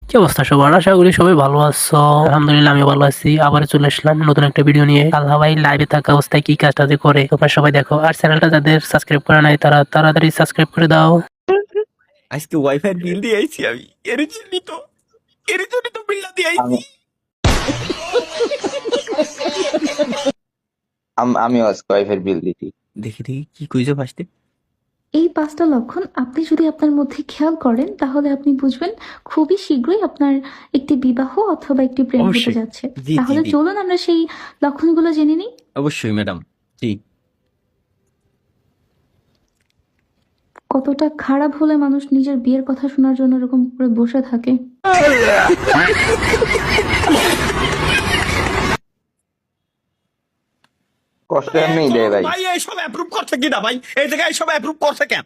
কি অবস্থা সবার? আশা করি সবাই ভালো আছো। আলহামদুলিল্লাহ আমি ভালো আছি। আবার চলে আসলাম নতুন একটা ভিডিও নিয়ে। আল্লাহ ভাই লাইভে থাকা অবস্থায় কি কাজটা যে করে তোমরা সবাই দেখো। আর চ্যানেলটা যাদের সাবস্ক্রাইব করা নাই তারা তাড়াতাড়ি সাবস্ক্রাইব করে দাও। আজকে ওয়াইফাই বিল দিয়ে আইছি আমি। এর জন্য তো বিলটা দিয়ে আইছি। আমি আমিও আজকে ওয়াইফাই বিল দিতি। দেখি দেখি কি কইছো ফার্স্টে। এই ৫টা লক্ষণ আপনি যদি আপনার মধ্যে খেয়াল করেন তাহলে আপনি বুঝবেন খুবই শীঘ্রই আপনার একটি বিবাহ অথবা একটি প্রেম হতে অবশ্যই। যাচ্ছে। জি জি তাহলে জি চলুন আমরা সেই লক্ষণগুলো জেনে নিই। অবশ্যই ম্যাডাম। জি কতটা খারাপ হলে মানুষ নিজের বিয়ের কথা শোনার জন্য এরকম করে বসে থাকে। কষ্ট এমনিই দেয় ভাই। ভাই এইসব অ্যাপ্রুভ করছে কি না ভাই? এই জায়গায় এইসব অ্যাপ্রুভ করছে কেন?